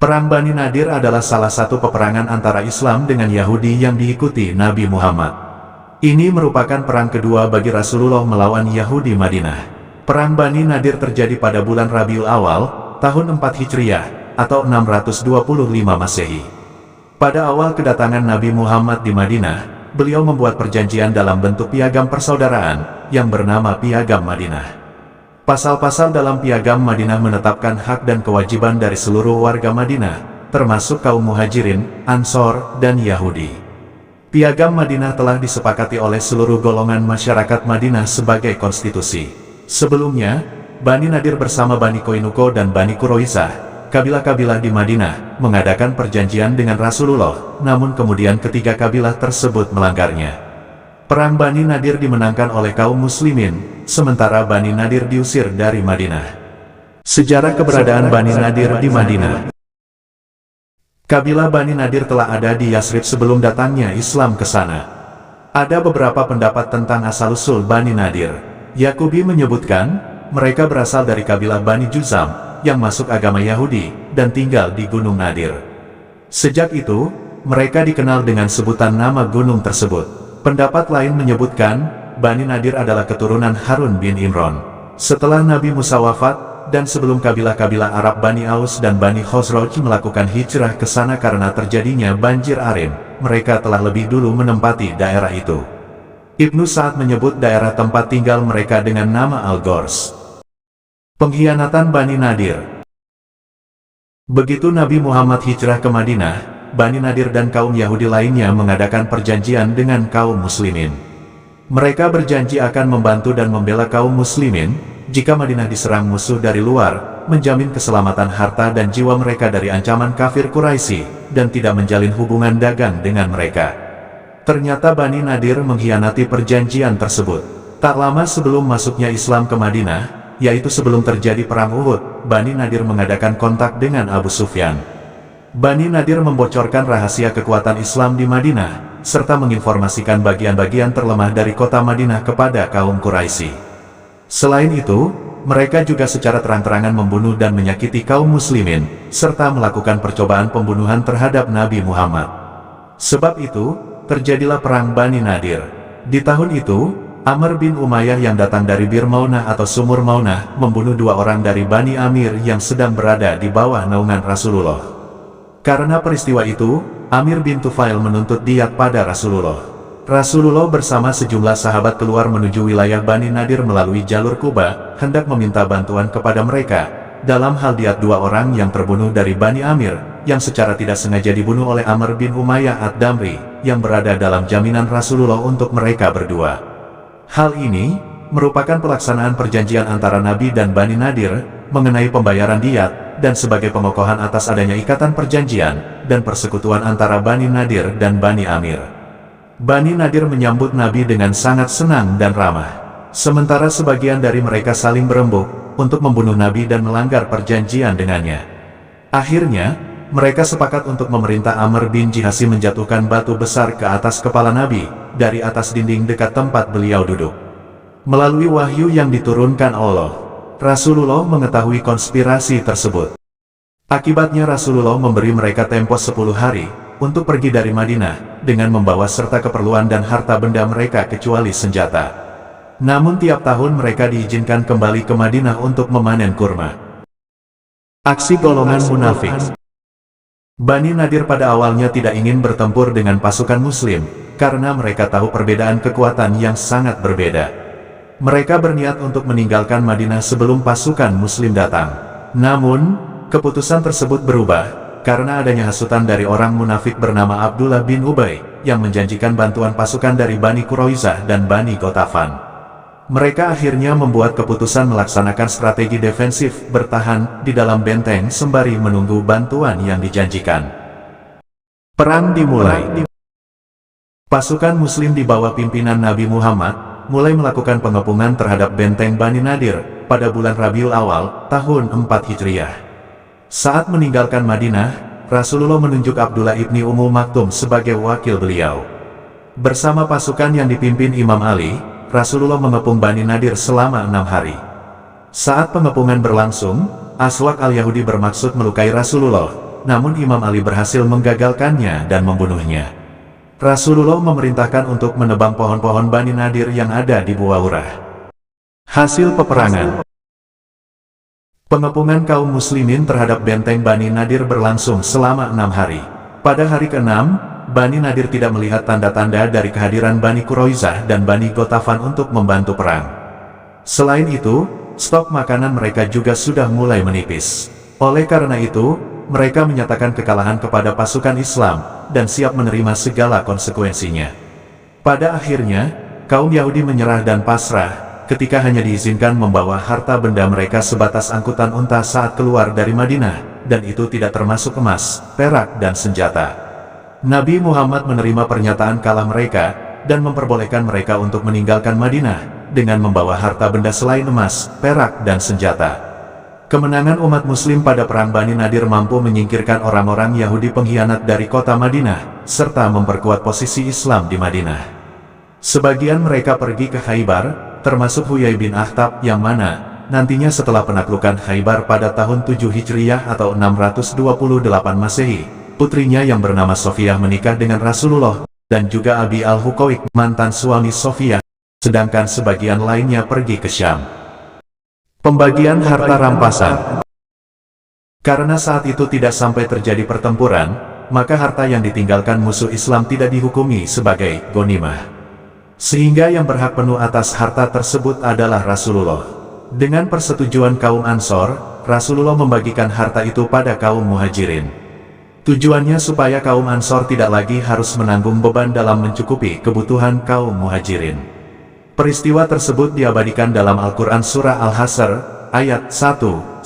Perang Bani Nadir adalah salah satu peperangan antara Islam dengan Yahudi yang diikuti Nabi Muhammad. Ini merupakan perang kedua bagi Rasulullah melawan Yahudi Madinah. Perang Bani Nadir terjadi pada bulan Rabiul Awal, tahun 4 Hijriah, atau 625 Masehi. Pada awal kedatangan Nabi Muhammad di Madinah, beliau membuat perjanjian dalam bentuk piagam persaudaraan, yang bernama Piagam Madinah. Pasal-pasal dalam Piagam Madinah menetapkan hak dan kewajiban dari seluruh warga Madinah, termasuk kaum Muhajirin, Ansor, dan Yahudi. Piagam Madinah telah disepakati oleh seluruh golongan masyarakat Madinah sebagai konstitusi. Sebelumnya, Bani Nadir bersama Bani Qainuqa dan Bani Quraizah, kabilah-kabilah di Madinah, mengadakan perjanjian dengan Rasulullah, namun kemudian ketiga kabilah tersebut melanggarnya. Perang Bani Nadir dimenangkan oleh kaum muslimin, sementara Bani Nadir diusir dari Madinah. Sejarah keberadaan Bani Nadir di Madinah. Kabilah Bani Nadir telah ada di Yasrib sebelum datangnya Islam ke sana. Ada beberapa pendapat tentang asal-usul Bani Nadir. Yaqubi menyebutkan, mereka berasal dari kabilah Bani Juzam, yang masuk agama Yahudi, dan tinggal di Gunung Nadir. Sejak itu, mereka dikenal dengan sebutan nama gunung tersebut. Pendapat lain menyebutkan, Bani Nadir adalah keturunan Harun bin Imran. Setelah Nabi Musa wafat, dan sebelum kabilah-kabilah Arab Bani Aus dan Bani Khosroj melakukan hijrah ke sana karena terjadinya banjir arim, mereka telah lebih dulu menempati daerah itu. Ibnu Sa'ad menyebut daerah tempat tinggal mereka dengan nama Al-Gors. Pengkhianatan Bani Nadir. Begitu Nabi Muhammad hijrah ke Madinah, Bani Nadir dan kaum Yahudi lainnya mengadakan perjanjian dengan kaum muslimin. Mereka berjanji akan membantu dan membela kaum muslimin, jika Madinah diserang musuh dari luar, menjamin keselamatan harta dan jiwa mereka dari ancaman kafir Quraisy, dan tidak menjalin hubungan dagang dengan mereka. Ternyata Bani Nadir mengkhianati perjanjian tersebut. Tak lama sebelum masuknya Islam ke Madinah, yaitu sebelum terjadi perang Uhud, Bani Nadir mengadakan kontak dengan Abu Sufyan. Bani Nadir membocorkan rahasia kekuatan Islam di Madinah, serta menginformasikan bagian-bagian terlemah dari kota Madinah kepada kaum Quraisy. Selain itu, mereka juga secara terang-terangan membunuh dan menyakiti kaum muslimin, serta melakukan percobaan pembunuhan terhadap Nabi Muhammad. Sebab itu, terjadilah perang Bani Nadir. Di tahun itu, Amr bin Umayyah yang datang dari Bir Maunah atau Sumur Maunah, membunuh 2 orang dari Bani Amir yang sedang berada di bawah naungan Rasulullah. Karena peristiwa itu, Amir bin Tufail menuntut diyat pada Rasulullah. Rasulullah bersama sejumlah sahabat keluar menuju wilayah Bani Nadir melalui jalur Quba, hendak meminta bantuan kepada mereka, dalam hal diyat 2 orang yang terbunuh dari Bani Amir, yang secara tidak sengaja dibunuh oleh Amr bin Umayyah ad-Damri, yang berada dalam jaminan Rasulullah untuk mereka berdua. Hal ini, merupakan pelaksanaan perjanjian antara Nabi dan Bani Nadir, mengenai pembayaran diyat, dan sebagai pengokohan atas adanya ikatan perjanjian, dan persekutuan antara Bani Nadir dan Bani Amir. Bani Nadir menyambut Nabi dengan sangat senang dan ramah. Sementara sebagian dari mereka saling berembuk, untuk membunuh Nabi dan melanggar perjanjian dengannya. Akhirnya, mereka sepakat untuk memerintah Amr bin Jihasi menjatuhkan batu besar ke atas kepala Nabi, dari atas dinding dekat tempat beliau duduk. Melalui wahyu yang diturunkan Allah, Rasulullah mengetahui konspirasi tersebut. Akibatnya Rasulullah memberi mereka tempo 10 hari, untuk pergi dari Madinah, dengan membawa serta keperluan dan harta benda mereka kecuali senjata. Namun tiap tahun mereka diizinkan kembali ke Madinah untuk memanen kurma. Aksi golongan munafik. Bani Nadir pada awalnya tidak ingin bertempur dengan pasukan muslim, karena mereka tahu perbedaan kekuatan yang sangat berbeda. Mereka berniat untuk meninggalkan Madinah sebelum pasukan muslim datang. Namun, keputusan tersebut berubah, karena adanya hasutan dari orang munafik bernama Abdullah bin Ubay, yang menjanjikan bantuan pasukan dari Bani Quraizah dan Bani Ghatafan. Mereka akhirnya membuat keputusan melaksanakan strategi defensif bertahan di dalam benteng sembari menunggu bantuan yang dijanjikan. Perang dimulai. Pasukan muslim di bawah pimpinan Nabi Muhammad mulai melakukan pengepungan terhadap benteng Bani Nadir pada bulan Rabiul Awal, tahun 4 Hijriah. Saat meninggalkan Madinah, Rasulullah menunjuk Abdullah ibni Ummu Maktum sebagai wakil beliau. Bersama pasukan yang dipimpin Imam Ali, Rasulullah mengepung Bani Nadir selama 6 hari. Saat pengepungan berlangsung, Aswaq al-Yahudi bermaksud melukai Rasulullah, namun Imam Ali berhasil menggagalkannya dan membunuhnya. Rasulullah memerintahkan untuk menebang pohon-pohon Bani Nadir yang ada di Buwaurah. Hasil peperangan. Pengepungan kaum muslimin terhadap benteng Bani Nadir berlangsung selama 6 hari. Pada hari ke-6, Bani Nadir tidak melihat tanda-tanda dari kehadiran Bani Quraizah dan Bani Ghatafan untuk membantu perang. Selain itu, stok makanan mereka juga sudah mulai menipis. Oleh karena itu, mereka menyatakan kekalahan kepada pasukan Islam dan siap menerima segala konsekuensinya. Pada akhirnya, kaum Yahudi menyerah dan pasrah ketika hanya diizinkan membawa harta benda mereka sebatas angkutan unta saat keluar dari Madinah, dan itu tidak termasuk emas, perak, dan senjata. Nabi Muhammad menerima pernyataan kalah mereka dan memperbolehkan mereka untuk meninggalkan Madinah dengan membawa harta benda selain emas, perak, dan senjata. Kemenangan umat muslim pada perang Bani Nadir mampu menyingkirkan orang-orang Yahudi pengkhianat dari kota Madinah, serta memperkuat posisi Islam di Madinah. Sebagian mereka pergi ke Khaybar, termasuk Huyai bin Akhtab yang mana nantinya setelah penaklukan Khaybar pada tahun 7 Hijriyah atau 628 Masehi, putrinya yang bernama Sofiyah menikah dengan Rasulullah, dan juga Abi al-Huqaiq, mantan suami Sofiyah, sedangkan sebagian lainnya pergi ke Syam. Pembagian harta rampasan. Karena saat itu tidak sampai terjadi pertempuran, maka harta yang ditinggalkan musuh Islam tidak dihukumi sebagai ghanimah. Sehingga yang berhak penuh atas harta tersebut adalah Rasulullah. Dengan persetujuan kaum Ansor, Rasulullah membagikan harta itu pada kaum Muhajirin. Tujuannya supaya kaum Ansor tidak lagi harus menanggung beban dalam mencukupi kebutuhan kaum Muhajirin. Peristiwa tersebut diabadikan dalam Al-Quran Surah Al-Hasr, ayat 1-17.